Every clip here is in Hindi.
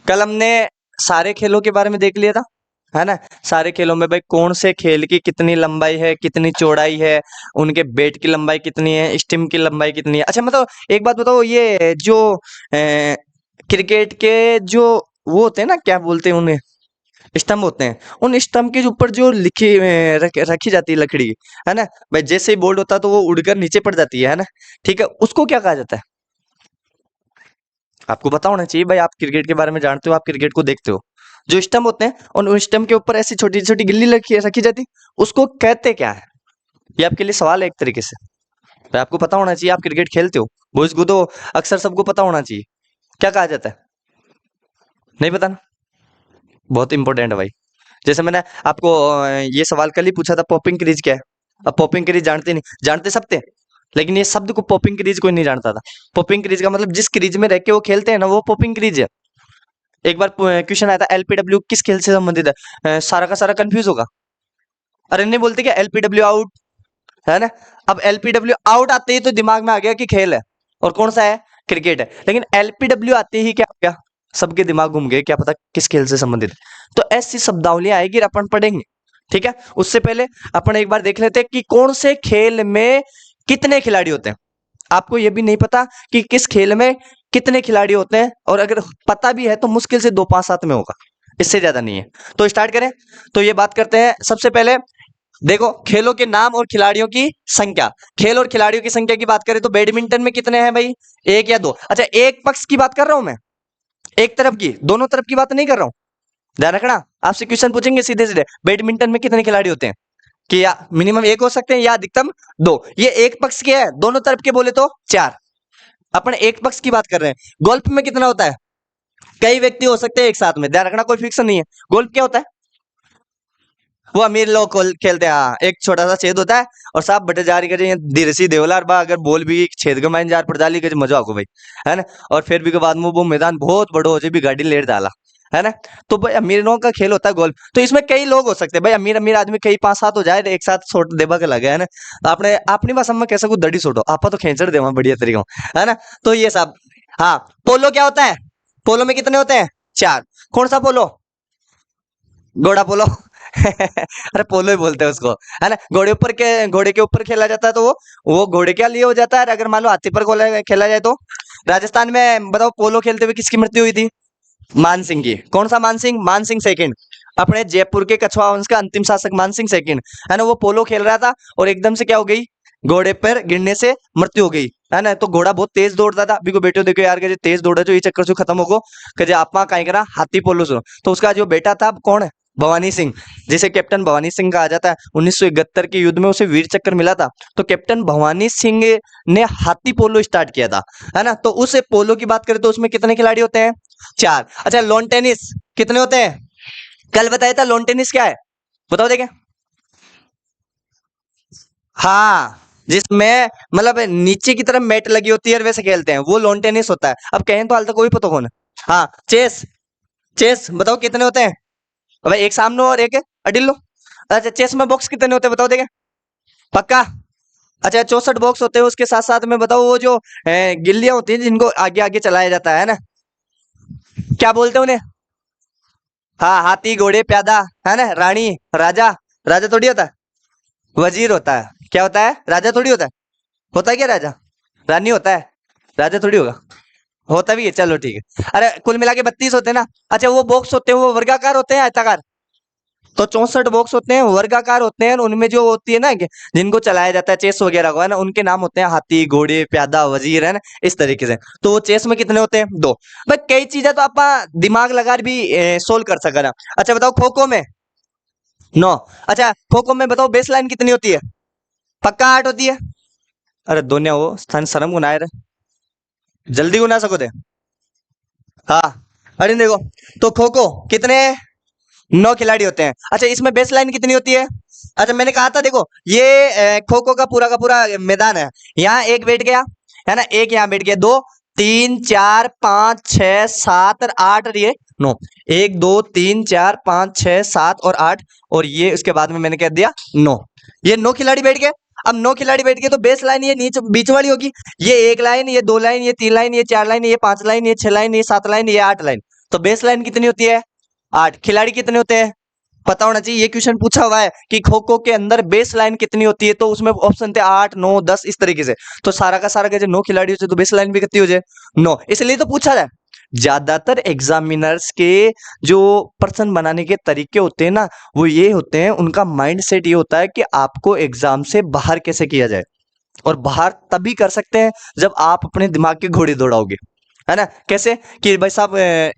कल हमने सारे खेलों के बारे में देख लिया था, है ना। सारे खेलों में भाई कौन से खेल की कितनी लंबाई है, कितनी चौड़ाई है, उनके बैट की लंबाई कितनी है, स्टिम की लंबाई कितनी है। अच्छा मतलब एक बात बताओ, ये जो क्रिकेट के जो वो होते हैं ना, क्या बोलते हैं उन्हें, स्टंप होते हैं, उन स्टंप के ऊपर जो रखी जाती है लकड़ी, है ना भाई, जैसे ही बोल्ड होता है तो वो उड़कर नीचे पड़ जाती है ना। ठीक है, उसको क्या कहा जाता है? आपको पता होना चाहिए भाई, आप क्रिकेट के बारे में जानते हो, आप क्रिकेट को देखते हो। जो स्टंप होते हैं और उन स्टंप के ऊपर ऐसी छोटी छोटी गिल्ली रखी जाती, उसको कहते क्या है? ये आपके लिए सवाल है एक तरीके से। भाई आपको पता होना चाहिए, आप क्रिकेट खेलते हो, बॉयज को तो अक्सर सबको पता होना चाहिए। क्या कहा जाता है? नहीं पता ना? बहुत इंपॉर्टेंट है भाई। जैसे मैंने आपको ये सवाल कल ही पूछा था, पॉपिंग क्रीज क्या है? अब पॉपिंग क्रीज जानते नहीं, जानते सब थे, लेकिन ये शब्द को पॉपिंग क्रीज कोई नहीं जानता था। पॉपिंग क्रीज का मतलब जिस क्रीज में रह के वो खेलते हैं ना, वो पॉपिंग क्रीज है। एक बार क्वेश्चन आया था, एलपीडब्ल्यू किस खेल से संबंधित है? सारा का सारा कंफ्यूज होगा। अरे नहीं बोलते क्या एलपीडब्ल्यू आउट, है ना। अब एलपीडब्ल्यू आउट आते ही तो दिमाग में आ गया कि खेल है, और कौन सा है? क्रिकेट है। लेकिन एलपीडब्ल्यू आते ही क्या हो गया? सबके दिमाग घूम गए, क्या पता किस खेल से संबंधित है। तो ऐसी शब्दावलियां आएगी, अपन पढ़ेंगे। ठीक है, उससे पहले अपन एक बार देख लेते हैं कि कौन से खेल में कितने खिलाड़ी होते हैं। आपको यह भी नहीं पता कि किस खेल में कितने खिलाड़ी होते हैं, और अगर पता भी है तो मुश्किल से 2 5 7 में होगा, इससे ज्यादा नहीं है। तो स्टार्ट करें। तो ये बात करते हैं सबसे पहले। देखो, खेलों के नाम और खिलाड़ियों की संख्या। खेल और खिलाड़ियों की संख्या की बात करें तो बैडमिंटन में कितने हैं भाई? एक या दो। अच्छा, एक पक्ष की बात कर रहा हूं मैं, एक तरफ की, दोनों तरफ की बात नहीं कर रहा हूं। ध्यान रखना, आपसे क्वेश्चन पूछेंगे सीधे सीधे, बैडमिंटन में कितने खिलाड़ी होते हैं? कि या मिनिमम एक हो सकते हैं या अधिकतम दो। ये एक पक्ष के है, दोनों तरफ के बोले तो 4। अपन एक पक्ष की बात कर रहे हैं। गोल्फ में कितना होता है? कई व्यक्ति हो सकते हैं एक साथ में, ध्यान रखना, कोई फिक्स नहीं है। गोल्फ क्या होता है? वो अमीर लोग खेलते हैं, हाँ। एक छोटा सा छेद होता है और साफ बटे जारी करे दिरसी देवलार बा, अगर बॉल भी छेद के माइन जार पड़ जाली के मजा आको भाई, है ना। और फिर भी के बाद में वो मैदान बहुत बड़ो हो जाए, भी गाड़ी लेट डाला, है ना। तो भाई अमीरों का खेल होता है गोल्फ। तो इसमें कई लोग हो सकते हैं भाई, अमीर अमीर आदमी कई 5 7 हो जाए, एक साथ छोट देबा के लगे, है ना। तो आपने अपनी भाषा में कैसा कुछ दड़ी छोड़ो, आपा तो खेचड़ देवा बढ़िया तरीका, है ना। तो ये सब। हाँ, पोलो क्या होता है? पोलो में कितने होते हैं? 4। कौन सा पोलो? घोड़ा पोलो। अरे पोलो ही बोलते हैं उसको, है ना। घोड़े के ऊपर खेला जाता है, तो वो घोड़े के लिए हो जाता है। अगर मान लो हाथी पर खेला जाए तो। राजस्थान में बताओ, पोलो खेलते हुए किसकी मृत्यु हुई थी? मान सिंह की। कौन सा मान सिंह? मान सिंह सेकंड। अपने जयपुर के कछवा वंश का अंतिम शासक मान सिंह सेकंड, है ना। वो पोलो खेल रहा था और एकदम से क्या हो गई? घोड़े पर गिरने से मृत्यु हो गई, है ना। तो घोड़ा बहुत तेज दौड़ता था। अभी को बेटे देखो यार, के तेज दौड़े जो ये चक्कर से खत्म होगो, कि आप कहीं करा हाथी पोलो सुनो। तो उसका जो बेटा था कौन है? भवानी सिंह, जिसे कैप्टन भवानी सिंह कहा जाता है। 1971 के युद्ध में उसे वीर चक्र मिला था। तो कैप्टन भवानी सिंह ने हाथी पोलो स्टार्ट किया था, है ना। तो उस पोलो की बात करें तो उसमें कितने खिलाड़ी होते हैं? 4। अच्छा, लॉन टेनिस कितने होते हैं? कल बताया था लॉन टेनिस क्या है, बताओ देखें। हाँ, जिसमें मतलब नीचे की तरफ मैट लगी होती है और वैसे खेलते हैं, वो लॉन टेनिस होता है। अब कहें तो हाल तक कोई पता कौन है। हाँ, चेस। चेस बताओ कितने होते हैं? भाई एक सामने और एक अडिल्लो। अच्छा, चेस में बॉक्स कितने होते हैं, बताओ देखें। पक्का? अच्छा, 64 बॉक्स होते हैं। उसके साथ साथ में बताओ, वो जो गिल्लियां होती हैं जिनको आगे आगे चलाया जाता है ना, क्या बोलते हैं उन्हें? हाँ, हाथी घोड़े प्यादा, है ना। रानी, राजा। राजा थोड़ी होता है, वजीर होता है। क्या होता है? राजा थोड़ी होता है। होता है क्या राजा? रानी होता है, राजा थोड़ी होगा। होता भी है, चलो ठीक है। अरे कुल मिला के 32 होते हैं ना। अच्छा, वो बॉक्स होते हैं वो वर्गाकार होते हैं आयताकार? तो 64 बॉक्स होते हैं, वर्गाकार होते हैं। उनमें जो होती है ना जिनको चलाया जाता है चेस वगैरह को, है ना, उनके नाम होते हैं हाथी घोड़े प्यादा वजीर, है ना, इस तरीके से। तो वो चेस में कितने होते हैं? 2। भाई कई चीजें तो आप दिमाग लगा भी सोल्व कर सका ना। अच्छा बताओ, खो खो में 9। अच्छा, खो खो में बताओ बेस लाइन कितनी होती है? पक्का 8 होती है? अरे दुनिया वो स्थान शर्म गुनाह रे, जल्दी गुना सको थे। हाँ, अरे देखो, तो खो खो कितने? 9 खिलाड़ी होते हैं। अच्छा, इसमें बेस लाइन कितनी होती है? अच्छा, मैंने कहा था देखो, ये खो खो का पूरा मैदान है। यहाँ एक बैठ गया, है ना, एक यहाँ बैठ गया, 2 3 4 5 6 7 और 8 और ये 9। 1 2 3 4 5 6 7 और 8, और ये उसके बाद में मैंने कह दिया 9। ये 9 खिलाड़ी बैठ गए। अब 9 खिलाड़ी बैठ गए तो बेस लाइन ये नीचे बीच वाली होगी। ये 1 लाइन, ये 2 लाइन, ये 3 लाइन, ये 4 लाइन, ये 5 लाइन, ये 6 लाइन, ये 7 लाइन, ये 8 लाइन। तो बेस लाइन कितनी होती है? 8। खिलाड़ी कितने होते हैं? पता होना चाहिए, ये क्वेश्चन पूछा हुआ है कि खो खो के अंदर बेस लाइन कितनी होती है, तो उसमें ऑप्शन थे 8, 9, 10 इस तरीके से। तो सारा का सारा जो 9 खिलाड़ी हो जाए तो बेस लाइन भी कितनी हो जाए? 9। इसलिए तो पूछा जाए। ज्यादातर एग्जामिनर्स के जो प्रश्न बनाने के तरीके होते हैं ना, वो ये होते हैं, उनका माइंड सेट ये होता है कि आपको एग्जाम से बाहर कैसे किया जाए। और बाहर तभी कर सकते हैं जब आप अपने दिमाग के घोड़े दौड़ाओगे, है ना? कैसे कि भाई साहब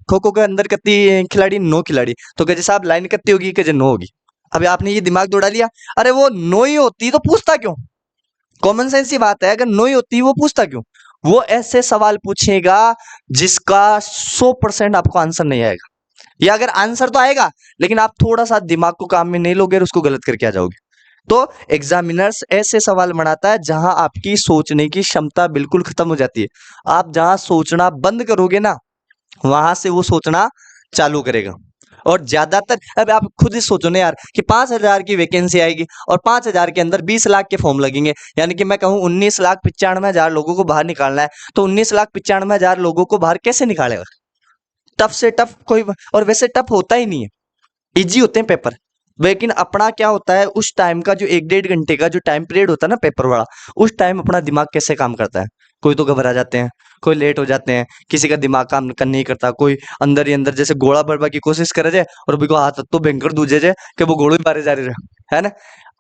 खो खो के अंदर कितनी खिलाड़ी? 9 खिलाड़ी। तो कहे साहब लाइन कितनी होगी? कहे 9 होगी। अभी आपने ये दिमाग दौड़ा लिया, अरे वो 9 ही होती तो पूछता क्यों? कॉमन सेंस की बात है, अगर 9 ही होती वो पूछता क्यों? वो ऐसे सवाल पूछेगा जिसका 100% आपको आंसर नहीं आएगा, या अगर आंसर तो आएगा लेकिन आप थोड़ा सा दिमाग को काम में नहीं लोगे और उसको गलत करके आ जाओगे। तो एग्जामिनर्स ऐसे सवाल बनाता है जहां आपकी सोचने की क्षमता बिल्कुल खत्म हो जाती है। आप जहां सोचना बंद करोगे ना, वहां से वो सोचना चालू करेगा। और ज्यादातर, अब आप खुद ही सोचो ना यार कि 5,000 की वैकेंसी आएगी और 5,000 के अंदर 20 लाख के फॉर्म लगेंगे, यानी कि मैं कहूं 19,95,000 लोगों को बाहर निकालना है, तो 19,95,000 लोगों को बाहर कैसे निकालेगा? टफ से टफ कोई, और वैसे टफ होता ही नहीं है, इजी होते हैं पेपर। लेकिन अपना क्या होता है, उस टाइम का जो 1-1.5 घंटे का जो टाइम पीरियड होता है ना पेपर वाला, उस टाइम अपना दिमाग कैसे काम करता है। कोई तो घबरा जाते हैं, कोई लेट हो जाते हैं, किसी का दिमाग काम नहीं करता, कोई अंदर ही अंदर जैसे गोला भरवा की कोशिश करे जाए और भी को हाथ तो भयंकर दूजे जाए कि वो गोले मारे जा रहे है ना।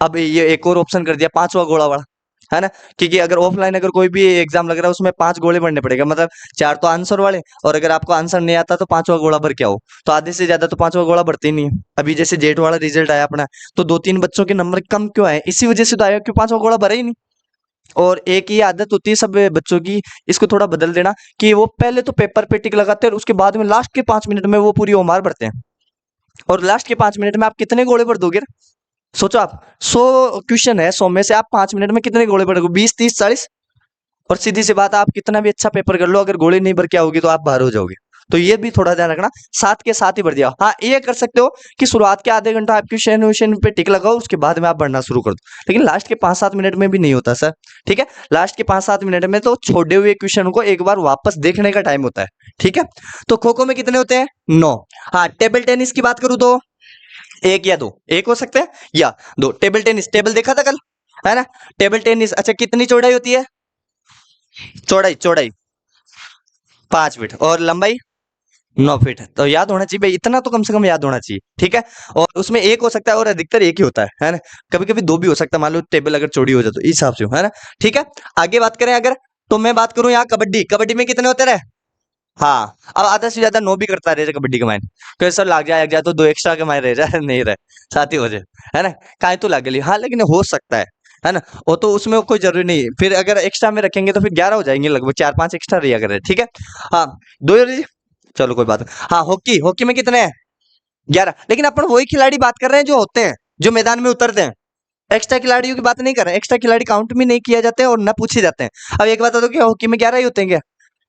अब ये एक और ऑप्शन कर दिया, 5वां गोला वाला, है ना? क्योंकि अगर ऑफलाइन अगर कोई भी एग्जाम लग रहा है उसमें 5 गोले भरने पड़ेगा, मतलब 4 तो आंसर वाले, और अगर आपको आंसर नहीं आता तो 5वां गोला भर के आओ। तो आधे से ज्यादा तो 5वां गोला भरते ही नहीं है। अभी जैसे जेट वाला रिजल्ट आया अपना, तो 2-3 बच्चों के नंबर कम क्यों आए? इसी वजह से तो आया कि 5वां गोला भरा ही नहीं। और एक ही आदत होती है सब बच्चों की, इसको थोड़ा बदल देना, कि वो पहले तो पेपर पे टिक लगाते हैं और उसके बाद में लास्ट के 5 मिनट में वो पूरी ओमार भरते हैं। और लास्ट के 5 मिनट में आप कितने गोले भर दोगे? सोचो आप, 100 क्वेश्चन है, 100 में से आप 5 मिनट में कितने गोले भरोगे? 20, 30, 40। और सीधी सी बात, आप कितना भी अच्छा पेपर कर लो, अगर गोली नहीं भर के आओगे तो आप बाहर हो जाओगे। तो ये भी थोड़ा ध्यान रखना, साथ के साथ ही भर दिया। हाँ, ये कर सकते हो कि शुरुआत के आधे घंटा आप क्वेश्चन व्वेश्चन पे टिक लगाओ, उसके बाद में आप भरना शुरू कर दो। लेकिन लास्ट के 5-7 मिनट में भी नहीं होता सर, ठीक है? लास्ट के 5-7 मिनट में तो छोड़े हुए क्वेश्चन को एक बार वापस देखने का टाइम होता है, ठीक है? तो खो खो में कितने होते हैं? 9। हाँ, टेबल टेनिस की बात करूँ तो 1 या 2, एक हो सकते हैं या 2। टेबल टेनिस, टेबल देखा था कल, है ना? टेबल टेनिस, अच्छा कितनी चौड़ाई होती है? चौड़ाई चौड़ाई 5 फीट और लंबाई 9 फीट। तो याद होना चाहिए भाई, इतना तो कम से कम याद होना चाहिए, ठीक है? और उसमें एक हो सकता है और अधिकतर एक ही होता है ना? कभी कभी 2 भी हो सकता है, मान लो टेबल अगर चौड़ी हो जाए तो, इस हिसाब से, है ना? ठीक है, आगे बात करें अगर, तो मैं बात करूं यहाँ कबड्डी, कबड्डी में कितने होते रहे? हाँ, अब आधा से ज्यादा 9 भी करता रहे कबड्डी के मायने, तो सर लाग जाए तो 2 एक्स्ट्रा के मायने रह जाए नहीं रहे, साथ ही हो जाए, है ना? काहे तो लाग गई, हाँ, लेकिन हो सकता है ना? वो तो उसमें कोई जरूरी नहीं है। फिर अगर एक्स्ट्रा में रखेंगे तो फिर 11 हो जाएंगे लगभग, 4-5 एक्स्ट्रा रहा करे, ठीक है? हाँ, 2 ही, चलो कोई बात नहीं। हाँ, हॉकी, हॉकी में कितने हैं? 11। लेकिन अपन वही खिलाड़ी बात कर रहे हैं जो होते हैं, जो मैदान में उतरते हैं। एक्स्ट्रा खिलाड़ियों की बात नहीं कर रहे हैं, एक्स्ट्रा खिलाड़ी काउंट भी नहीं किया जाते हैं और न पूछे जाते हैं। अब एक बात तो, क्या हॉकी में 11 ही होते हैं क्या?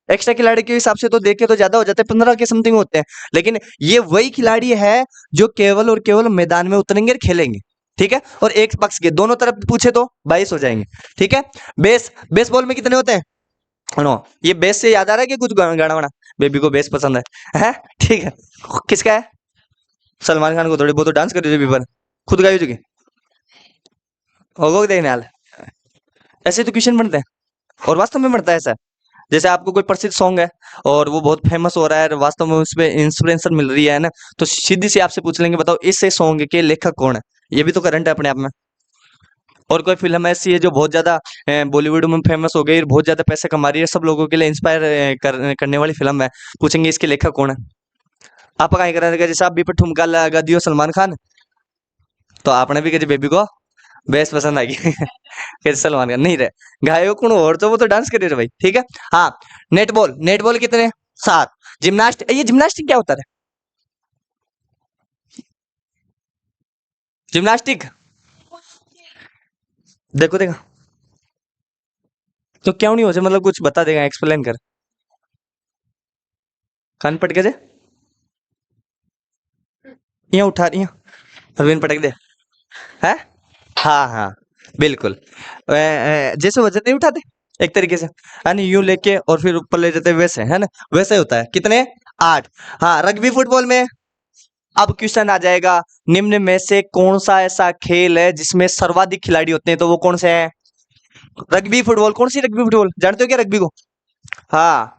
एक्स्ट्रा खिलाड़ी के हिसाब से तो देखे तो ज्यादा हो जाते हैं, 15 के समथिंग होते हैं। लेकिन ये वही खिलाड़ी है जो केवल और केवल मैदान में उतरेंगे और खेलेंगे, ठीक है? और एक पक्ष के दोनों तरफ पूछे तो 22 हो जाएंगे, ठीक है? बेसबॉल में कितने होते हैं? नो, ये बेस से याद आ रहा है कि कुछ गाना वाना? बेबी को बेस पसंद है? ठीक है, किसका है? सलमान खान को थोड़ी बहुत तो डांस कर रही है, खुद गाई चुकी होगो देखने हाल। ऐसे तो क्वेश्चन बनते हैं, और वास्तव में बनता है ऐसा। जैसे आपको कोई प्रसिद्ध सॉन्ग है और वो बहुत फेमस हो रहा है, वास्तव में उस पे इंस्पिरेशन मिल रही है ना, तो सीधी सी आपसे पूछ लेंगे, बताओ इस सॉन्ग के लेखक कौन है? ये भी तो करंट है अपने आप में। और कोई फिल्म ऐसी है जो बहुत ज्यादा बॉलीवुड में फेमस हो गई और बहुत ज्यादा पैसे कमा रही है, सब लोगों के लिए इंस्पायर करने वाली फिल्म है, पूछेंगे इसके लेखक कौन है? आप कहीं करेंगे जैसे आप भी पे ठुमका लगा दियो सलमान खान, तो आपने भी कहे बेबी को बेस पसंद आएगी कैसे सलमान खान नहीं रहे गायो कौन और, तो वो तो डांस करे रहे भाई, ठीक है? हाँ, नेटबॉल, नेटबॉल कितने? 7। जिम्नास्ट, ये जिम्नास्टिक क्या होता है? जिम्नास्टिक देखो देखा तो क्यों नहीं हो जाए, मतलब कुछ बता देगा, एक्सप्लेन कर। कान पट के जे यहाँ उठा रही है, अरविंद पटक दे, है? हाँ हाँ, बिल्कुल। जैसे वजन नहीं उठाते एक तरीके से, है ना, यूं लेके और फिर ऊपर ले जाते, वैसे है ना, वैसे होता है। कितने? 8। हाँ, रग्बी फुटबॉल में अब क्वेश्चन आ जाएगा, निम्न में से कौन सा ऐसा खेल है जिसमें सर्वाधिक खिलाड़ी होते हैं, तो वो कौन से है? Rugby football. कौन सी रग्बी फुटबॉल, जानते हो क्या रग्बी को? हाँ,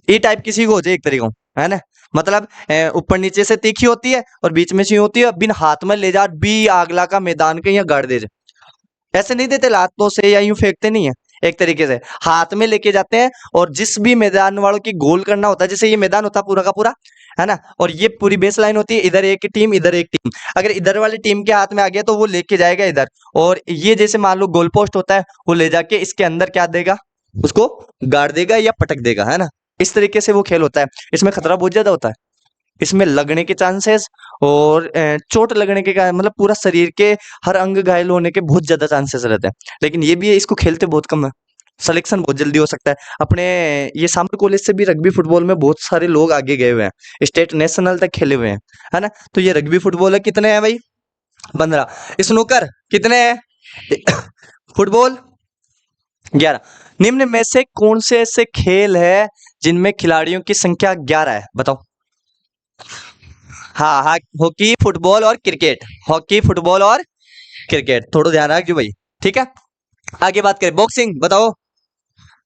ई टाइप किसी को हो जाए एक तरीका, है ना? मतलब ऊपर नीचे से तीखी होती है और बीच में से यूं होती है, बिन हाथ में ले जा बी आगला का मैदान के यहाँ गाड़ दे जाए। ऐसे नहीं देते लातों से या यूं फेंकते नहीं है, एक तरीके से हाथ में लेके जाते हैं, और जिस भी मैदान वालों की गोल करना होता है, जैसे ये मैदान होता है पूरा का पूरा, है ना, और ये पूरी बेस लाइन होती है, इधर एक टीम इधर एक टीम, अगर इधर वाली टीम के हाथ में आ गया तो वो लेके जाएगा इधर, और ये जैसे मान लो गोल पोस्ट होता है, वो ले जाके इसके अंदर क्या देगा, उसको गाड़ देगा या पटक देगा, है ना? इस तरीके से वो खेल होता है। इसमें खतरा बहुत ज्यादा होता है, इसमें लगने के चांसेस और चोट लगने के मतलब पूरा शरीर के हर अंग घायल होने के बहुत ज्यादा चांसेस रहते हैं। लेकिन ये भी है, इसको खेलते बहुत कम है, सिलेक्शन बहुत जल्दी हो सकता है। अपने ये सामर कॉलेज से भी रग्बी फुटबॉल में बहुत सारे लोग आगे गए हुए हैं, स्टेट नेशनल तक खेले हुए हैं, है ना? तो ये रग्बी फुटबॉल है, कितने हैं भाई? 15। स्नूकर कितने हैं? फुटबॉल 11। निम्न में से कौन से ऐसे खेल है जिनमें खिलाड़ियों की संख्या 11 है, बताओ? हाँ हाँ, हॉकी फुटबॉल और क्रिकेट, हॉकी फुटबॉल और क्रिकेट, थोड़ा ध्यान रखियो भाई, ठीक है? आगे बात करें, बॉक्सिंग बताओ।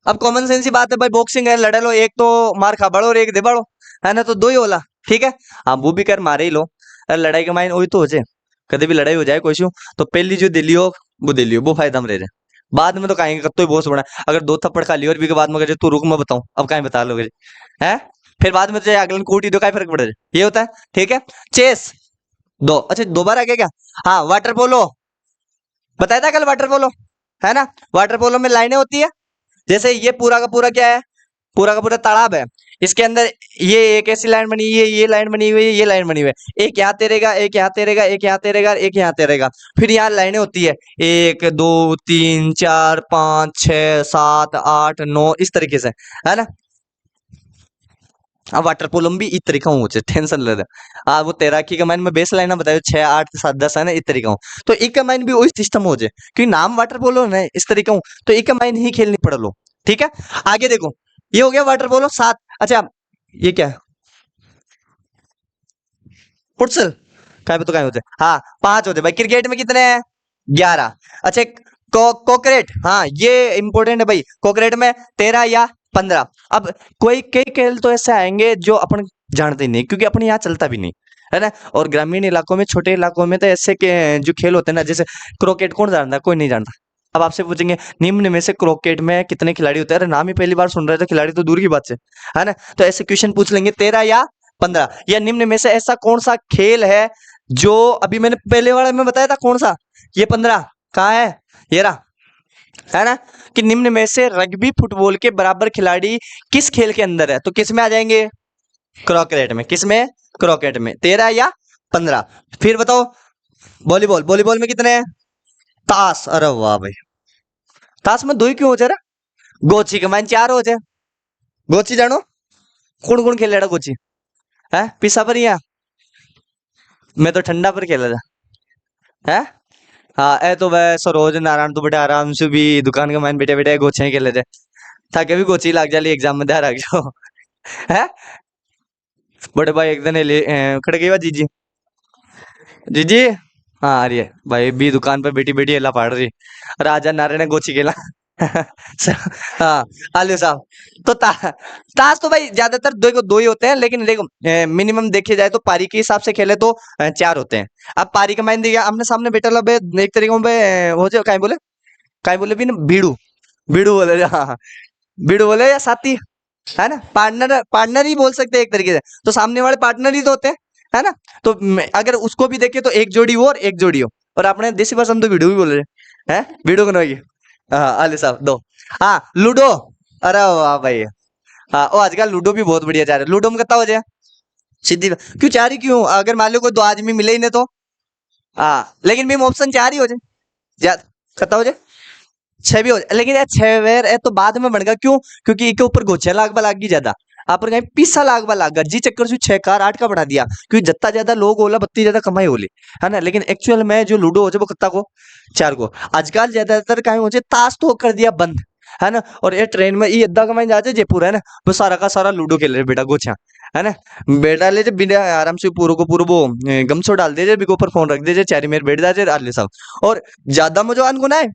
अब कॉमन सेंस की बात है भाई, बॉक्सिंग है, लड़े लो, एक तो मार खा बड़ो और एक दे बड़ो, है ना? तो दो ही होला, ठीक है? हाँ, वो भी कर मारे ही लो, अरे लड़ाई का माइन वही तो हो जाए, कभी भी लड़ाई हो जाए कोई इशू, तो पहली जो दिली हो वो दिली हो, वो फायदा में रह रहे, बाद में तो कहेंगे कब तो ही बहुत बड़ा, अगर दो थप्पड़ खा लियो और भी के बाद में अगर तू रुक मैं बताऊं, अब कहीं बता लोगे है, फिर बाद में तो अगले कूटी दो, का फर्क पड़ रहा है, ये होता है, ठीक है? चेस दो, अच्छा 2 बार आ गया क्या? हाँ, वाटर पोलो बताया था कल, वाटर पोलो, है ना? वाटर पोलो में लाइनें होती है, जैसे ये पूरा का पूरा क्या है, पूरा का पूरा तालाब है, इसके अंदर ये एक ऐसी लाइन बनी हुई है, ये लाइन बनी हुई है, ये लाइन बनी हुई है, एक यहाँ तैरेगा, एक यहाँ तैरेगा, एक यहाँ तैरेगा, एक यहाँ तैरेगा, फिर यहाँ लाइनें होती है, 1 2 3 4 5 6 7 8 9, इस तरीके से, है ना? अब वाटर पोलो में भी इस तरीका हूँ, टेंशन ले रहा, वो तैराकी का माइन में बेस लाइन बतायो 6 8 7 10, है ना? इस तरीका हूँ, तो एक माइन भी वही सिस्टम हो जाए, क्योंकि नाम वाटर पोलो है इस तरीका हूँ, तो एक माइन ही खेलनी पड़ लो, ठीक है? आगे देखो, ये हो गया वाटर पोलो 7। अच्छा, ये क्या है? फुटसल, काय तो काय होते, हाँ 5 होते भाई। क्रिकेट में कितने हैं? 11। अच्छा, कोकरेट, हाँ ये इंपॉर्टेंट है भाई, कोकरेट में 13 या 15। अब कोई कई खेल तो ऐसे आएंगे जो अपन जानते ही नहीं, क्योंकि अपने यहाँ चलता भी नहीं, है ना? और ग्रामीण इलाकों में, छोटे इलाकों में तो ऐसे के जो खेल होते हैं ना, जैसे क्रिकेट कौन जानता है? कोई नहीं जानता। अब आपसे पूछेंगे निम्न में से क्रिकेट में कितने खिलाड़ी होते हैं, अरे नाम ही पहली बार सुन रहे थे, खिलाड़ी तो दूर की बात से, है ना? तो ऐसे क्वेश्चन पूछ लेंगे 13 या 15, या निम्न में से ऐसा कौन सा खेल है जो अभी मैंने पहले वाले में बताया था, कौन सा? ये 15 कहाँ है? ये रहा, है ना? कि निम्न में से रग्बी फुटबॉल के बराबर खिलाड़ी किस खेल के अंदर है, तो किस में आ जाएंगे? क्रिकेट में। किस में? क्रिकेट में 13 या 15। फिर बताओ, वॉलीबॉल, वॉलीबॉल में कितने हैं? ताश, अरे वाह भाई, ताश में 2 ही क्यों हो जा रहा? गोची के मान 4 हो जाए, गोची जानो कौन कौन खेल रहा गोची, है पिसा पर या मैं तो ठंडा पर खेला था, है? हाँ, ए तो वह सरोज नारायण तो बेटा आराम से भी दुकान के मान बेटे बेटे गोचे खेले थे, था कभी गोची लाग जाली एग्जाम में ध्यान रख जाओ। है बड़े भाई एक दिन ले खड़े गई जीजी, जीजी, हाँ आ रही है भाई, भी दुकान पर बेटी बेटी अल्लाह पाड़ रही, राजा नारायण ने गोची खेला। हाँ, आलू साहब, तो ताश तो भाई ज्यादातर दो ही होते हैं, लेकिन देखो मिनिमम देखे जाए तो पारी के हिसाब से खेले तो 4 होते हैं। अब पारी का माइन दिया आमने सामने बेटा लब एक तरीके में हो जाए, काय बोले भी ना, बीड़ू, बीड़ू बोले, हाँ हाँ, बीड़ू बोले या साथी, है ना? पार्टनर, पार्टनर ही बोल सकते हैं एक तरीके से, तो सामने वाले पार्टनर ही तो होते हैं, है ना? तो अगर उसको भी देखे तो एक जोड़ी हो और एक जोड़ी हो, और अपने देसी भाषा में तो वीडियो भी बोल रहे हैं, वीडियो बनवाइए। हाँ आले साहब दो। हाँ, लूडो, अरे वाह भाई, हाँ ओ आजकल लूडो भी बहुत बढ़िया जा रहा है, लूडो में कितना हो जाए? सीधी क्यों 4 ही क्यों? अगर मान लो कोई 2 आदमी मिले ही नहीं तो, हाँ लेकिन भी ऑप्शन 4 ही हो जाए, कितना हो जाए? 6 भी हो जाए, लेकिन यार 6 वेर है तो बाद में बढ़ेगा, क्यों? क्योंकि इसके ऊपर गोछे लाग लागी ज्यादा, आप कहीं पिस्सा लाग जी चक्कर से 6 कार 8 का बढ़ा दिया, क्योंकि जितना ज्यादा लोग होला बत्ती ज्यादा कमाई होली, है ना? लेकिन एक्चुअल में जो लूडो हो जाए वो कितना को? 4 को। आजकल ज्यादातर कहीं हो जाए ताश तो कर दिया बंद, है ना? और ये ट्रेन में ये अद्धा कमाई जा जयपुर, है ना, वो सारा का सारा लूडो खेल रहे बेटा गोछा, है ना। बेटा ले जे बिना आराम से पूरो को पूरो वो गमछो डाल दे जे, बिको ऊपर फोन रख दे जे, चारी मेर बैठ जाजे आले सब। और ज्यादा मजो आन गुना है,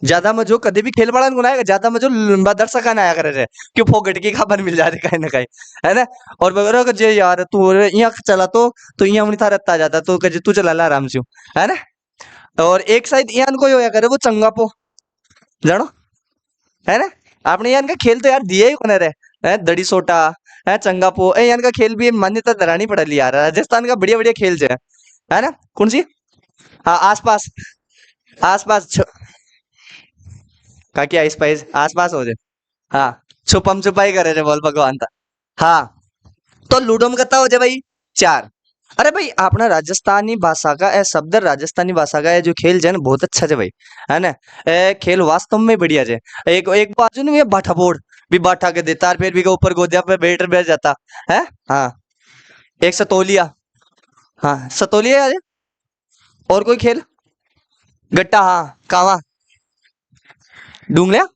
ज्यादा मजो कदे भी खेल बड़ान गुना है, ज्यादा मजो लंबा दर्शक आना आया करे जे, क्यों फोकट की खबर मिल जाती कहीं ना कहीं, है ना। और वगैरह को जे यार तू यहाँ चला तो यहाँ उन्हीं थारा आ जाता तो कजे तू चला ला आराम से, है ना। और एक साइड यहाँ को होया करे वो चंगा पो, जानो, है ना। आपने यहाँ का खेल तो यार दिया ही कोने रे, है दड़ी सोटा, है चंगा पो, ए यहाँ का खेल भी मान्यता दरानी पड़ा लिया यार, राजस्थान का बढ़िया बढ़िया खेल जो है ना। कौन सी? हाँ आसपास, आसपास का क्या स्पाइस आसपास हो जाए। हाँ छुपम छुपाई करे रे बोल भगवान था। हाँ तो लूडो में कितना हो जाए भाई? 4। अरे भाई अपना राजस्थानी भाषा का शब्द, राजस्थानी भाषा का जो खेल है ना बहुत अच्छा है भाई, है ना। खेल वास्तव में बढ़िया है। एक एक बाजू नहीं बाठा बोर्ड भी बाठा के देता, फिर भी के ऊपर गोदिया पे बैठ जाता है। हाँ एक सतोलिया, हाँ सतोलिया है। और कोई खेल? गट्टा, हाँ कावा, डूंगलिया,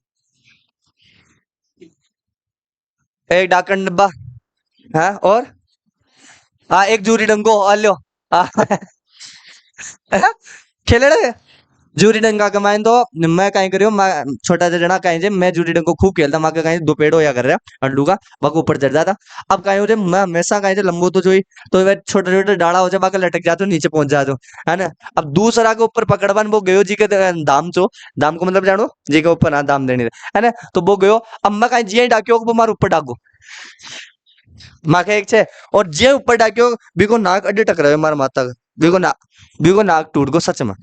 एक डाकन डब्बा, हाँ और हाँ एक जूरी डंगो आल्यो, हाँ खेले रहे जूरी डंगा कमाइन तो मैं कहीं करियो, मैं छोटा सा जना कहीं जे मैं जूरी डंगो खूब खेलता, माँ के कहीं दो पेड़ होया कर रहा अंडू का बाकी ऊपर चढ़ जाता। अब कहीं हो जाए मैं हमेशा कहीं जे लंबो तो जोई, तो वह छोटे छोटे डाड़ा हो जाए बाकी लटक जाते नीचे पहुंच जाते, है ना। अब दूसरा के ऊपर पकड़वन वो गयो जी के दाम चो, दाम को मतलब जानो जी के ऊपर ना दाम देने, है ना। तो वो गयो, अब मैं कहीं जिये डाक्यो वो मार ऊपर डाको, माँ के एक छे, और जे ऊपर डाक्यो बिको नाक अड्डे टकरावे मार माता, बिको नाक टूट गो सच में।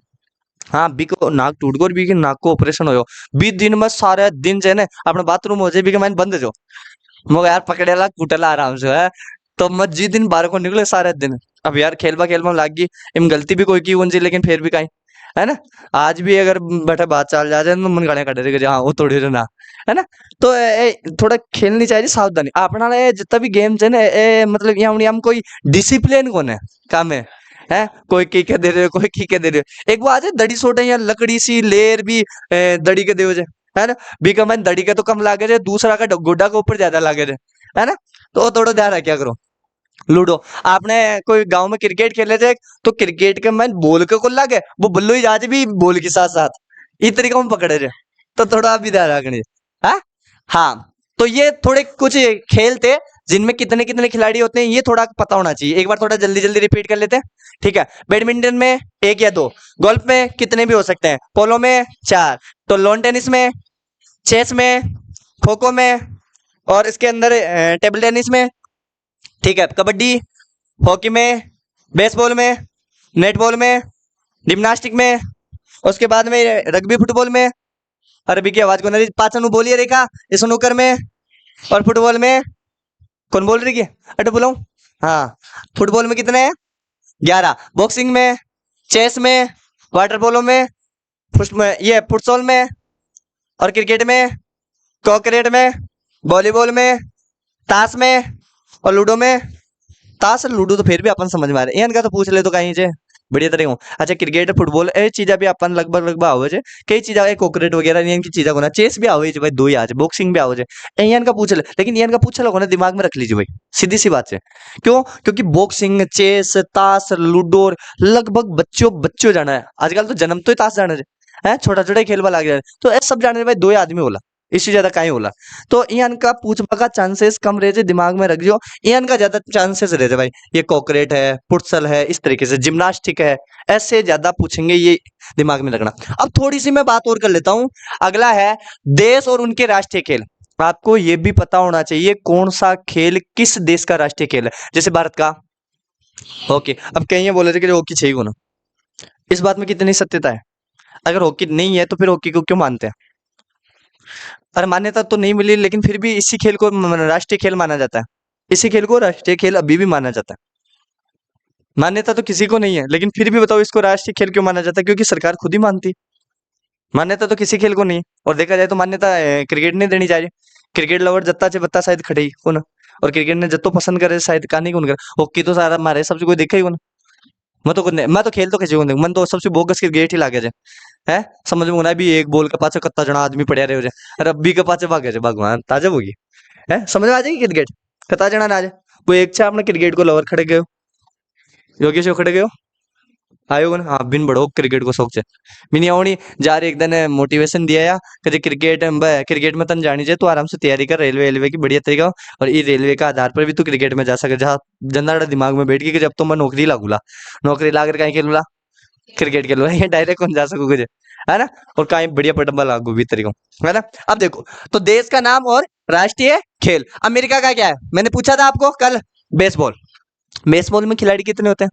हाँ बीको नाक टूट गो और बीके नाक को ऑपरेशन होयो। 20 दिन में सारे दिन जे ने अपने बाथरूम हो जाए बीके मैंने बंद जो, मगर यार पकड़ेला कुटेला आराम से है। तो मैं जी दिन बाहर को निकले सारे दिन। अब यार खेल में लाग गई, इम गलती भी कोई की उनसे, लेकिन फिर भी कहीं, है ना। आज भी अगर बैठे बात चल जा जाए तो मन गाने काटे रे हाँ वो तोड़ी रे ना, है ना। तो थोड़ा खेलनी चाहिए सावधानी अपना जितना भी गेम्स है ना, मतलब यहाँ हम कोई डिसिप्लिन कौन है काम है कोई की के दे रहे हो, कोई की के दे रहे हो। एक वो आज दड़ी सोटे या लकड़ी सी लेर भी दड़ी के दे हो जाए, है ना। बी कमेंट दड़ी के तो कम लागे जाए, दूसरा का गोड्डा के ऊपर ज्यादा लागे जाए, है ना। तो वो थोड़ा ध्यान रखा करो। लूडो, आपने कोई गांव में क्रिकेट खेले थे तो क्रिकेट के मैं बोल के को लागे वो बल्लो ही जाते भी बोल के साथ साथ इस तरीके में पकड़े थे, तो थोड़ा आप भी ध्यान रखनी। हाँ हाँ तो ये थोड़े कुछ खेल थे जिनमें कितने कितने खिलाड़ी होते हैं ये थोड़ा पता होना चाहिए। एक बार थोड़ा जल्दी जल्दी रिपीट कर लेते हैं, ठीक है। बैडमिंटन में 1 या 2, गोल्फ में कितने भी हो सकते हैं, पोलो में 4, तो लॉन टेनिस में, चेस में, खो खो में, और इसके अंदर टेबल टेनिस में, ठीक है, कबड्डी, हॉकी में, बेसबॉल में, नेटबॉल में, जिम्नास्टिक में, उसके बाद में रग्बी फुटबॉल में, अरबी की आवाज को नहीं पाचन बोलिए रेखा, स्नूकर में, और फुटबॉल में कौन बोल रही है अटे बोलो। हाँ फुटबॉल में कितने हैं? 11, बॉक्सिंग में, चेस में, वाटर पोलो में, ये फुटसॉल में, और क्रिकेट में, कॉकरेट में, वॉलीबॉल में, ताश में, और लूडो में। ताश और लूडो तो फिर भी अपन समझ में आ रहे हैं, इनका तो पूछ ले तो कहीं जे बढ़िया तरह हो। अच्छा क्रिकेट फुटबॉल ए चीजा भी अपन लगभग लगभग आवे छे, कई चीजा ए कोकरेट वगैरह इनकी चीजा को ना, चेस भी आवे छे भाई, दो ही आज बॉक्सिंग भी आवे छे। इनका का पूछ ले, लेकिन इनका पूछ लो ना दिमाग में रख लीजिए भाई, सीधी सी बात है। क्यों? क्योंकि बॉक्सिंग, चेस, ताश, लूडो लगभग बच्चों बच्चों जाना है आजकल, तो जन्म तो ही ताश जाना है, छोटा छोटा खेल लग जाए तो सब जाने भाई 2 ही आदमी होला, इससे ज्यादा कहीं होला। तो इनका का पूछने का चांसेस कम रहे थे, दिमाग में रख जो इनका का ज्यादा चांसेस रहते भाई। ये कॉकरेट है, फुटसल है, इस तरीके से जिम्नास्टिक है, ऐसे ज्यादा पूछेंगे, ये दिमाग में रखना। अब थोड़ी सी मैं बात और कर लेता हूं। अगला है देश और उनके राष्ट्रीय खेल। आपको ये भी पता होना चाहिए कौन सा खेल किस देश का राष्ट्रीय खेल है। जैसे भारत का हॉकी, अब कहीं ये बोले थे कि हॉकी चाहिए होना, इस बात में कितनी सत्यता है? अगर हॉकी नहीं है तो फिर हॉकी को क्यों मानते हैं? अरे मान्यता तो नहीं मिली, लेकिन फिर भी इसी खेल को राष्ट्रीय खेल माना जाता है, इसी खेल को राष्ट्रीय खेल अभी भी माना जाता है। मान्यता तो किसी को नहीं है, लेकिन फिर भी बताओ इसको राष्ट्रीय खेल क्यों माना जाता है? क्योंकि सरकार खुद ही मानती है। मान्यता तो किसी खेल को नहीं है, और देखा जाए तो मान्यता क्रिकेट नहीं देनी चाहिए। क्रिकेट लवर जत्ता से बत्ता शायद खड़े ही कौन, और क्रिकेट ने जत्तो पसंद करे शायद कहानी कौन करे। हॉकी तो सारा मारे सबसे कोई देखा ही कौन। मैं तो खेल तो किसी को नहीं, मन तो सबसे बोगस क्रिकेट ही लागे है। समझ में होना भी एक बॉल के पाछे कत्ता जना आदमी पड़े रहे हो जाए, रब्बी के पाछे भागे भगवान ताजब होगी है, समझ में आ जाएगी क्रिकेट कता जना ना आ जाए। कोई एक छे आपने क्रिकेट को लवर खड़े गयो योगेश हो खड़े गयो आयो ने हाँ बिन बड़ो क्रिकेट को शौक छे मिनी आवनी जा रही एक दिन मोटिवेशन दिया या कि क्रिकेट में तन जानी चाहिए तो आराम से तैयारी कर रेलवे रेलवे की बढ़िया तरीका और ये रेलवे का आधार पर भी तू क्रिकेट में जा सके जहाँ जंदाड़ा दिमाग में बैठ के कि जब तो मैं नौकरी लागूला नौकरी ला कर कहीं खेलूला क्रिकेट खेलूला ये डायरेक्ट कौन जा सको कुछ है ना और कहीं बढ़िया पटम्बा लागू भी तरीका है ना। अब देखो तो देश का नाम और राष्ट्रीय खेल अमेरिका का क्या है मैंने पूछा था आपको कल बेसबॉल बेसबॉल में खिलाड़ी कितने होते हैं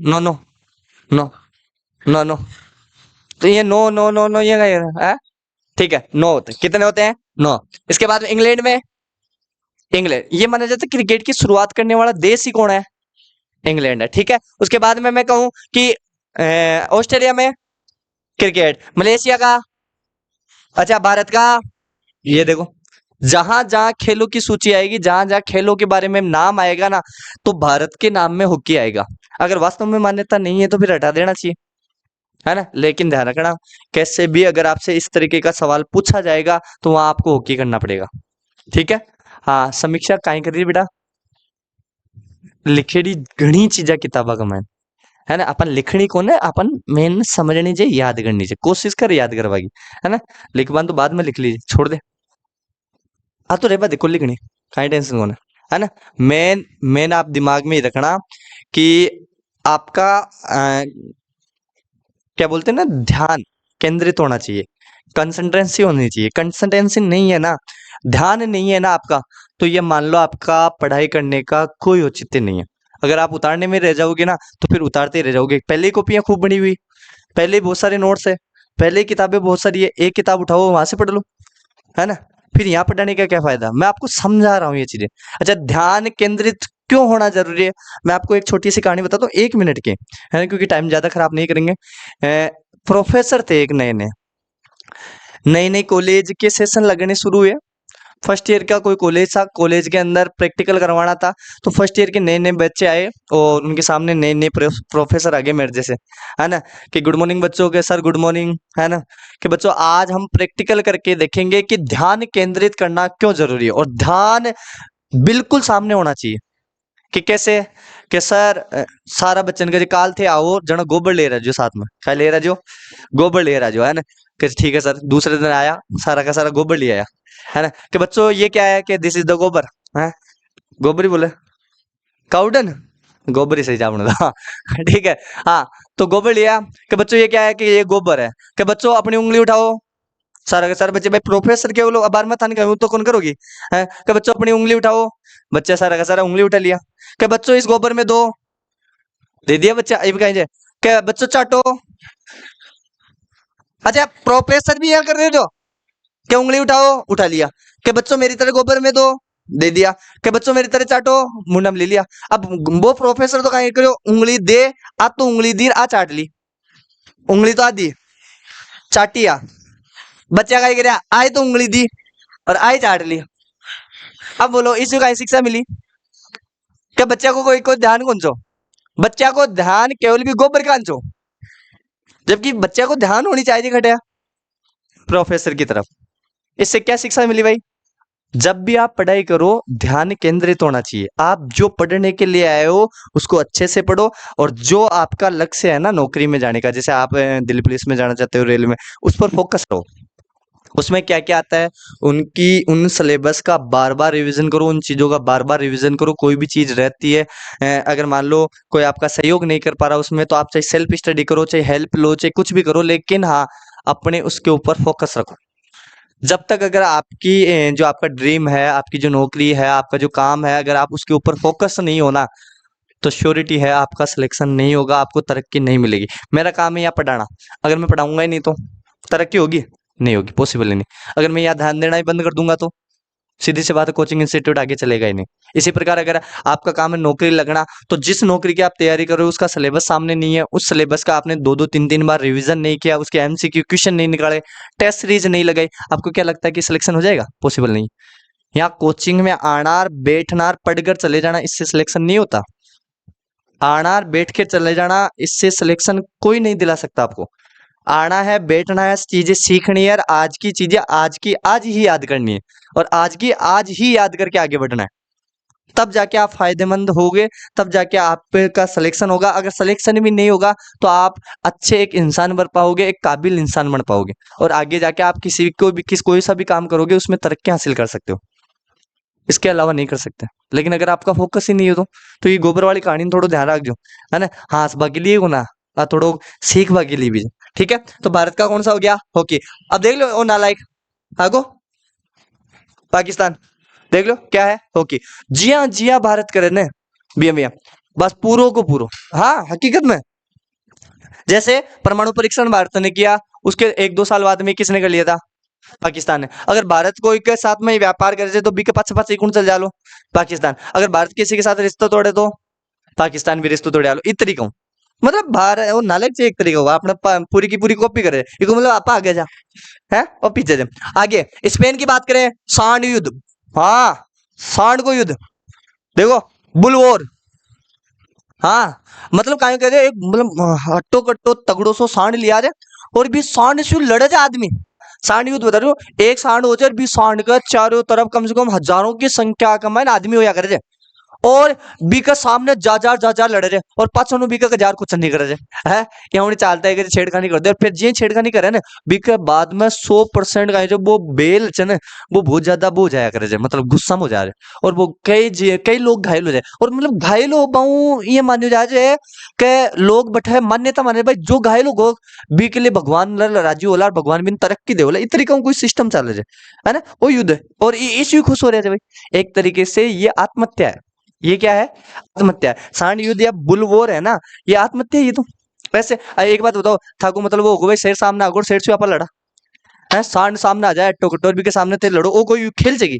no no no no no तो ये नो नो नो नो ये है ठीक है 9 होते हैं कितने होते हैं 9 इसके बाद में इंग्लैंड में इंग्लैंड ये माना जाता है क्रिकेट की शुरुआत करने वाला देश ही कौन है इंग्लैंड है ठीक है उसके बाद में मैं कहूं कि ऑस्ट्रेलिया में क्रिकेट मलेशिया का अच्छा भारत का ये देखो जहां जहां खेलों की सूची आएगी जहां जहां खेलों के बारे में नाम आएगा ना तो भारत के नाम में हॉकी आएगा अगर वास्तव में मान्यता नहीं है तो फिर हटा देना चाहिए है ना लेकिन ध्यान रखना कैसे भी अगर आपसे इस तरीके का सवाल पूछा जाएगा तो वहां आपको हॉकी करना पड़ेगा ठीक है हाँ समीक्षा काई करिए बेटा लिखेड़ी घनी चीजा किताबा कमाए है ना अपन लिखनी कौन है अपन मेन समझनी चाहिए याद करनी चाहिए कोशिश कर याद करवाएगी है ना लिखवान तो बाद में लिख लीजिए छोड़ दे तो रेबा देखो लिखनी काई टेंशन कौन है ना मेन मेन आप दिमाग में ही रखना कि आपका क्या बोलते हैं ना ध्यान केंद्रित होना चाहिए कंसंट्रेंसी होनी चाहिए कंसंट्रेंसी नहीं है ना ध्यान नहीं है ना आपका तो ये मान लो आपका पढ़ाई करने का कोई औचित्य नहीं है अगर आप उतारने में रह जाओगे ना तो फिर उतारते ही रह जाओगे पहले ही कॉपियां खूब बनी हुई पहले ही बहुत सारे नोट्स है पहले ही किताबें बहुत सारी है एक किताब उठाओ वहां से पढ़ लो है ना फिर यहाँ पढ़ने का क्या फायदा मैं आपको समझा रहा हूँ ये चीजें अच्छा ध्यान केंद्रित क्यों होना जरूरी है मैं आपको एक छोटी सी कहानी बताता हूँ 1 मिनट की है ना क्योंकि टाइम ज्यादा खराब नहीं करेंगे प्रोफेसर थे एक नए नए नई नई कॉलेज के सेशन लगने शुरू हुए फर्स्ट ईयर का कोई कॉलेज था कॉलेज के अंदर प्रैक्टिकल करवाना था तो फर्स्ट ईयर के नए नए बच्चे आए और उनके सामने नए नए प्रोफेसर आगे मेरे जैसे है ना कि गुड मॉर्निंग बच्चों के सर गुड मॉर्निंग है ना कि बच्चों आज हम प्रैक्टिकल करके देखेंगे कि ध्यान केंद्रित करना क्यों जरूरी है और ध्यान बिल्कुल सामने होना चाहिए कि कैसे कि सर सारा बच्चन का जो काल थे आओ जना गोबर ले रहा जो साथ में क्या ले रहा जो गोबर ले रहा जो है ना कि ठीक है सर दूसरे दिन आया सारा का सारा गोबर ले आया है ना कि बच्चों ये क्या है कि दिस इज द गोबर है गोबर ही बोले काउडन गोबर ही सही जापने था ठीक है हाँ तो गोबर लिया कि बच्चों ये क्या है कि ये गोबर है कि बच्चों अपनी उंगली उठाओ सारा के सारे बच्चे भाई प्रोफेसर के लोग बार मत आने तो कौन करोगी है कि बच्चों अपनी उंगली उठाओ बच्चा सारा का सारा उंगली उठा लिया कि बच्चों इस गोबर में दो दे दिया बच्चा अब कहीं क्या बच्चों चाटो अच्छा प्रोफेसर भी यार कर रहे हो क्या उंगली उठाओ उठा लिया कि बच्चों मेरी तरह गोबर में दो दे दिया कि बच्चों मेरी तरह चाटो मुंडम ले लिया अब वो प्रोफेसर तो कहीं करो उंगली दे आ तो उंगली दी आ चाट ली उंगली तो आधी चाटी आ बच्चा का क्या आए तो उंगली दी और आई चाट ली अब बोलो इससे कहीं शिक्षा मिली क्या बच्चा को कोई ध्यान कौन सो बच्चा को ध्यान केवल भी गोबर का अंचो जबकि बच्चा को ध्यान होनी चाहिए घटिया प्रोफेसर की तरफ इससे क्या शिक्षा मिली भाई जब भी आप पढ़ाई करो ध्यान केंद्रित होना चाहिए आप जो पढ़ने के लिए आए हो उसको अच्छे से पढ़ो और जो आपका लक्ष्य है ना नौकरी में जाने का जैसे आप दिल्ली पुलिस में जाना चाहते हो रेलवे में उस पर फोकस करो उसमें क्या क्या आता है उनकी उन सिलेबस का बार बार रिवीजन करो उन चीजों का बार बार रिवीजन करो कोई भी चीज रहती है अगर मान लो कोई आपका सहयोग नहीं कर पा रहा उसमें तो आप चाहे सेल्फ स्टडी करो चाहे हेल्प लो चाहे कुछ भी करो लेकिन हाँ अपने उसके ऊपर फोकस रखो जब तक अगर आपकी जो आपका ड्रीम है आपकी जो नौकरी है आपका जो काम है अगर आप उसके ऊपर फोकस नहीं होना तो श्योरिटी है आपका सिलेक्शन नहीं होगा आपको तरक्की नहीं मिलेगी मेरा काम है यहाँ पढ़ाना अगर मैं पढ़ाऊंगा ही नहीं तो तरक्की होगी नहीं होगी पॉसिबल ही नहीं अगर मैं यहाँ ध्यान देना ही बंद कर दूंगा तो सीधी सी बात है कोचिंग इंस्टीट्यूट आगे चलेगा ही नहीं इसी प्रकार अगर आपका काम है नौकरी लगना तो जिस नौकरी की आप तैयारी कर रहे हो उसका सिलेबस सामने नहीं है उस सिलेबस का आपने 2-2 3-3 बार रिवीजन नहीं किया उसके एमसीक्यू क्वेश्चन नहीं निकाले टेस्ट सीरीज नहीं लगाई आपको क्या लगता है कि सिलेक्शन हो जाएगा पॉसिबल नहीं यहाँ कोचिंग में आना बैठना पढ़कर चले जाना इससे सिलेक्शन नहीं होता आना बैठ के चले जाना इससे सिलेक्शन कोई नहीं दिला सकता आपको आना है, बैठना है, चीजें सीखनी है, और आज की चीजें आज की आज ही याद करनी है, और आज की आज ही याद करके आगे बढ़ना है। तब जाके आप फायदेमंद होगे, तब जाके आपका सिलेक्शन होगा। अगर सिलेक्शन भी नहीं होगा तो आप अच्छे एक इंसान बन पाओगे, एक काबिल इंसान बन पाओगे, और आगे जाके आप किसी को भी कोई सा भी काम करोगे उसमें तरक्की हासिल कर सकते हो। इसके अलावा नहीं कर सकते। लेकिन अगर आपका फोकस ही नहीं हो तो ये गोबर वाली कहानी में थोड़ा ध्यान रखो, है ना। हाँ बाकी लिए ना थोड़ा सीख बाकी ली भी, ठीक है। तो भारत का कौन सा हो गया, हॉकी। अब देख लो ओ नालायक, आगो पाकिस्तान, देख लो क्या है, हॉकी। जी हाँ भारत करे ने भैया भैया, बस पूरो को पूरो। हाँ हकीकत में जैसे परमाणु परीक्षण भारत ने किया, उसके 1-2 साल बाद में किसने कर लिया था, पाकिस्तान है। अगर भारत कोई के साथ में व्यापार करे तो बी के पास पास कौन चल जा लो, पाकिस्तान। अगर भारत किसी के साथ रिश्ता तोड़े तो पाकिस्तान भी रिश्ता तोड़े लो, इस तरीका हूँ। मतलब भारत वो नालक से एक तरीका हुआ, आपने पूरी की पूरी कॉपी करे, इसको मतलब आप आगे जा है और पीछे जा। आगे स्पेन की बात करें, सांड युद्ध, हाँ सांड को युद्ध, देखो बुल वॉर। हाँ मतलब क्या कहते हैं, एक मतलब हट्टो कट्टो तगड़ो सो सांड लिया जाए, और भी सांड से लड़े जाए आदमी। सांड युद्ध बता रहे हो, एक सांड हो जाए, भी सांड का चारों तरफ कम से कम हजारों की संख्या का आदमी हो या करे, और बी के सामने जा जा लड़े रहे, और पाछा बी का जार कुछ नहीं करे है, क्यों नहीं चालता है कि छेड़खानी कर दे, और फिर जी छेड़खानी करे ना बी के बाद में 100% का जो वो बेल चे ना वो बहुत ज्यादा वो हो जाया करे, मतलब गुस्सा में हो जा रहे, और वो कई लोग घायल हो जाए, और मतलब घायल हो पाऊं ये मान्यो जाए कि लोग बैठे मान्यता माने भाई जो घायल हो बी के लिए भगवान राजी होला, और भगवान भी तरक्की दे होला, इस तरीका कोई सिस्टम चल रहा है ना, वो युद्ध है, और इस खुश हो रहे थे भाई। एक तरीके से ये आत्महत्या है, ये क्या है, आत्महत्या है। सांड युद्ध या बुल वॉर है ना, ये आत्महत्या है ये तो। वैसे एक बात बताओ, ठाकुर मतलब वो हो भाई, शेर सामने आगो, शेर से आप लड़ा है, सांड सामने आ जाए टोकटोर के सामने ते लड़ो, वो कोई खेल जाएगी।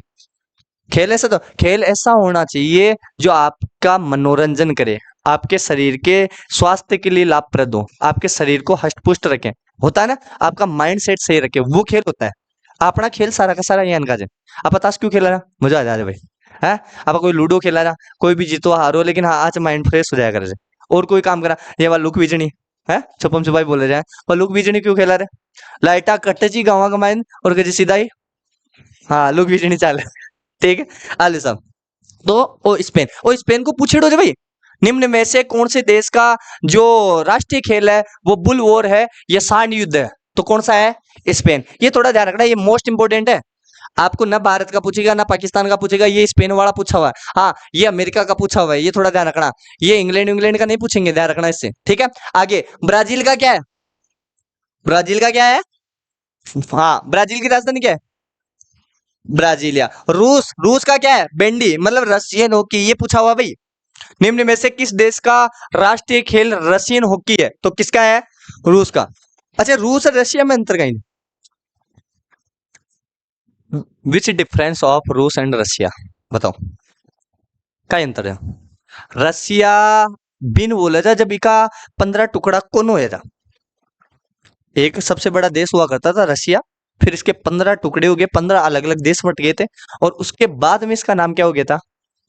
खेल ऐसा तो खेल ऐसा होना चाहिए जो आपका मनोरंजन करे, आपके शरीर के स्वास्थ्य के लिए लाभप्रद हो, आपके शरीर को हष्ट पुष्ट रखे, होता है ना, आपका माइंड सेट सही रखे, वो खेल होता है। अपना खेल सारा का सारा ये अनकाज है। आप ताश क्यों खेला ना, मजा आ जाए भाई, है। आप कोई लूडो खेला ना, कोई भी जीतो हारो, लेकिन हाँ आज माइंड फ्रेश हो जाया करे, और कोई काम करा, ये वाला लुक बीजनी है, छुपम छुपाई बोले जाए, और लुक बीजनी क्यों खेला रहे, लाइटा कट्टे जी गाँव का माइंड, और कजी सीधा ही हाँ लुक बीजनी चाल, ठीक है। आले साहब, तो ओ स्पेन को पूछे दो भाई, निम्न में से कौन से देश का जो राष्ट्रीय खेल है वो बुल वॉर है या सांड युद्ध है, तो कौन सा है, स्पेन। ये थोड़ा ध्यान रखना, ये मोस्ट इंपोर्टेंट है। आपको ना भारत का पूछेगा ना पाकिस्तान का पूछेगा, ये स्पेन वाला पूछा हुआ है। हाँ ये अमेरिका का पूछा हुआ है, ये थोड़ा ध्यान रखना। ये इंग्लैंड इंग्लैंड का नहीं पूछेंगे, ध्यान रखना इससे, ठीक है। आगे ब्राजील का क्या है, ब्राजील का क्या है, हाँ ब्राजील की राजधानी क्या है, ब्राजीलिया। रूस, रूस का क्या है, बेंडी मतलब रशियन हॉकी, ये पूछा हुआ भाई। निम्न में से किस देश का राष्ट्रीय खेल रशियन हॉकी है, तो किसका है, रूस का। अच्छा रूस और रशिया में अंतर कहीं, विच डिफरेंस ऑफ रूस एंड रशिया, बताओ क्या अंतर है। रसिया बिन बोला था जब इका 15 टुकड़ा कौन हुआ था, एक सबसे बड़ा देश हुआ करता था रसिया, फिर इसके 15 टुकड़े हो गए, 15 अलग अलग देश बट गए थे, और उसके बाद में इसका नाम क्या हो गया था,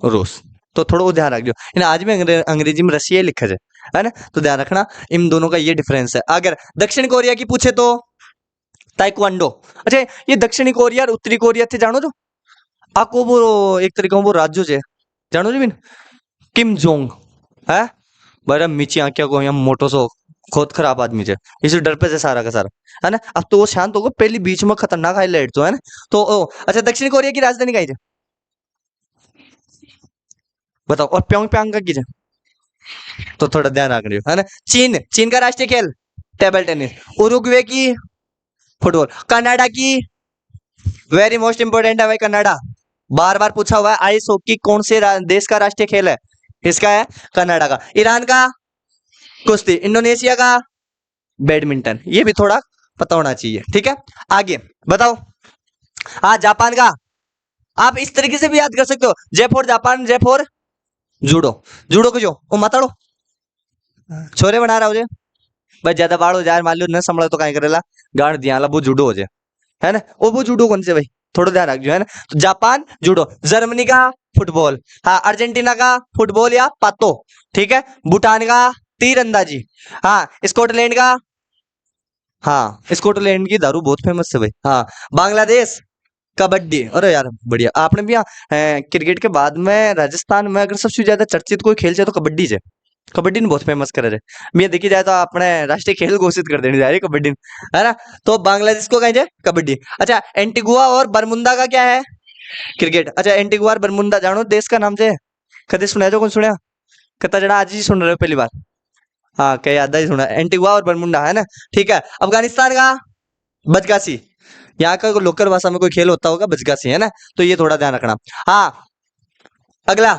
रूस। तो थोड़ा वो ध्यान रखियो, इन आज में अंग्रेजी में रसिया लिखा है ना, तो ध्यान रखना इन दोनों का ये डिफरेंस है। अगर दक्षिण कोरिया की पूछे तो ताइक्वांडो। अच्छा ये दक्षिणी कोरिया और उत्तरी कोरिया थे जानो जो, आको वो एक तरीका वो राज्य है, जानो जी बिन, किम जोंग है, बड़ा मीची आंखिया को यहाँ मोटो सो बहुत खराब आदमी है, इसी डर पे से सारा का सारा, है ना। अब तो वो शांत होगा, पहले बीच में खतरनाक हाईलाइट तो है ना। तो अच्छा दक्षिण कोरिया की राजधानी कही है, बताओ, और प्योंग प्यांग का की है, तो थोड़ा ध्यान रख रही हो, है ना। चीन, चीन का राष्ट्रीय खेल टेबल टेनिस। उरुग्वे की फुटबॉल। कनाडा की वेरी मोस्ट इंपोर्टेंट है भाई, कनाडा बार बार पूछा हुआ है, आइस हॉकी कौन से देश का राष्ट्रीय खेल है, इसका है कनाडा का। ईरान का कुश्ती। इंडोनेशिया का बैडमिंटन, ये भी थोड़ा पता होना चाहिए, ठीक है। आगे बताओ, हाँ जापान का, आप इस तरीके से भी याद कर सकते हो, Jaipur Japan, Jaipur judo, judo को जो वो माताड़ो छोरे बना रहा हो, भाई ज्यादा बाढ़ हो जाए मान लो न संभला तो कहीं करेला गाड़ दिया वो जूडो हो जाए, है ना। वो जूडो कौन से भाई, थोड़ा ध्यान रखियो, है ना। तो जापान जूडो, जर्मनी का फुटबॉल, हाँ अर्जेंटीना का फुटबॉल या पातो, ठीक है। भूटान का तीरंदाजी, हाँ स्कॉटलैंड का हाँ, स्कॉटलैंड की दारू बहुत फेमस है भाई। हाँ, बांग्लादेश कबड्डी। अरे यार बढ़िया, आपने भी क्रिकेट के बाद में राजस्थान में अगर सबसे ज्यादा चर्चित कोई खेल है तो कबड्डी है। कबड्डी ने बहुत फेमस करे रहे। मैं देखी जाए तो अपने राष्ट्रीय खेल घोषित कर देने जा रही है कबड्डी, है ना। तो बांग्लादेश को कहें जाए कबड्डी। अच्छा, एंटीगुआ और बरमुंडा का क्या है? क्रिकेट। अच्छा, एंटीगुआ और बरमुंडा जानो देश का नाम से? कदे सुना जो कौन सुना? कता जड़ा आज ही सुन रहे हो पहली बार? हाँ, क्या याद ही सुना, एंटीगुआ और बरमुंडा, है ना। ठीक है, अफगानिस्तान का बजगासी। यहाँ का लोकल भाषा में कोई खेल होता होगा बजगासी, है ना। तो ये थोड़ा ध्यान रखना। हाँ, अगला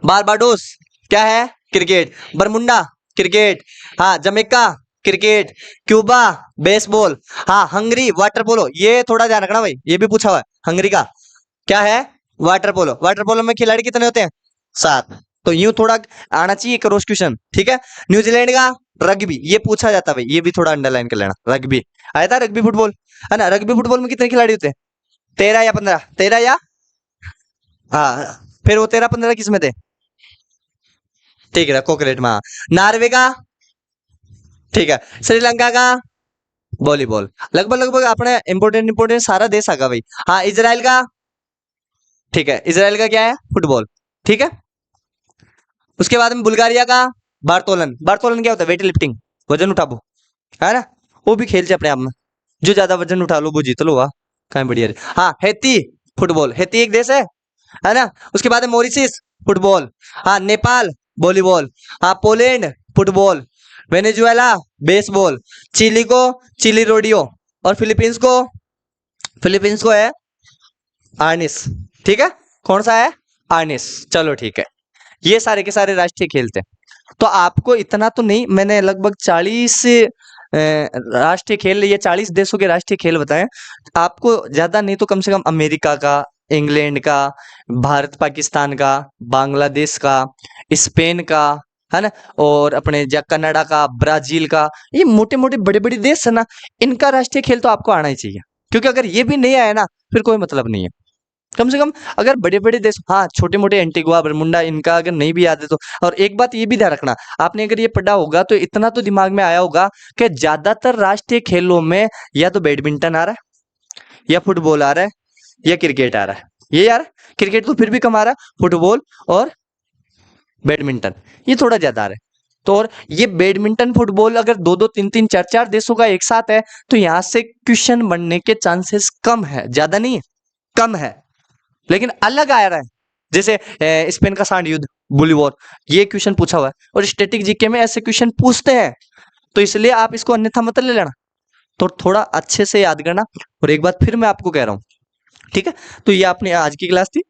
बारबाडोस क्या है? क्रिकेट। Bermuda cricket. हाँ, जमैका क्रिकेट। Cuba baseball. हाँ, हंगरी वाटर पोलो। ये थोड़ा ध्यान रखना भाई, ये भी पूछा हुआ है। हंगरी का क्या है? Water polo. वाटर पोलो में खिलाड़ी कितने होते हैं? 7। तो यूं थोड़ा आना चाहिए क्रॉस क्वेश्चन, ठीक है। न्यूजीलैंड का रग्बी, ये पूछा जाता है भाई, ये भी थोड़ा अंडरलाइन कर लेना। रग्बी आया था, रग्बी फुटबॉल, है ना। रग्बी फुटबॉल में कितने खिलाड़ी होते हैं? 13 या 15? 13 या, हाँ, फिर वो 13-15 किस में थे? ठीक है, कोकरेट में। हाँ। नॉर्वे का, ठीक है। श्रीलंका का वॉलीबॉल। लगभग लगभग अपने इंपोर्टेंट इंपोर्टेंट सारा देश आगा भाई। हाँ, इजराइल का, ठीक है, इजराइल का क्या है? फुटबॉल, ठीक है। उसके बाद में बुल्गारिया का बारतोलन। बारतोलन क्या होता है? वेट लिफ्टिंग, वजन उठाबो, है ना। वो भी खेल से अपने आप में, जो ज्यादा वजन उठा लो वो जीत लो, वाह कहीं बढ़िया रे। हाँ, हैती फुटबॉल। हैती एक देश है ना। उसके बाद है मॉरिशस फुटबॉल। हाँ, नेपाल वॉलीबॉल। हाँ, Poland football. Venezuela baseball. Chile को चिली रोडियो। और फिलीपींस को है आर्निस, ठीक है। कौन सा है? आर्निस। चलो ठीक है, ये सारे के सारे राष्ट्रीय खेल थे। तो आपको इतना तो नहीं, मैंने लगभग 40 राष्ट्रीय खेल, ये 40 देशों के राष्ट्रीय खेल बताए। आपको ज्यादा नहीं तो कम से कम अमेरिका का, इंग्लैंड का, भारत पाकिस्तान का, बांग्लादेश का, स्पेन का, है ना, और अपने कनाडा का, ब्राजील का, ये मोटे मोटे बड़े बड़े देश है ना, इनका राष्ट्रीय खेल तो आपको आना ही चाहिए। क्योंकि अगर ये भी नहीं आया ना, फिर कोई मतलब नहीं है। कम से कम अगर बड़े बड़े देश, हाँ, छोटे मोटे एंटीगुआ बरमुंडा इनका अगर नहीं भी याद है तो। और एक बात ये भी ध्यान रखना, आपने अगर ये पढ़ा होगा तो इतना तो दिमाग में आया होगा कि ज्यादातर राष्ट्रीय खेलों में या तो बैडमिंटन आ रहा है, या फुटबॉल आ रहा है, या क्रिकेट आ रहा है। ये यार, क्रिकेट तो फिर भी कम आ रहा है, फुटबॉल और बैडमिंटन ये थोड़ा ज्यादा आ रहा है। तो और ये बैडमिंटन फुटबॉल अगर दो दो तीन तीन चार चार देशों का एक साथ है, तो यहां से क्वेश्चन बनने के चांसेस कम है, ज्यादा नहीं है, कम है। लेकिन अलग आ रहा है, जैसे स्पेन का सांड युद्ध, बुलीवॉर, ये क्वेश्चन पूछा हुआ है। और स्टैटिक जीके में ऐसे क्वेश्चन पूछते हैं, तो इसलिए आप इसको अन्यथा मत ले लेना। तो थोड़ा अच्छे से याद करना। और एक बात फिर मैं आपको कह रहा हूं, ठीक है। तो ये आपने आज की क्लास थी।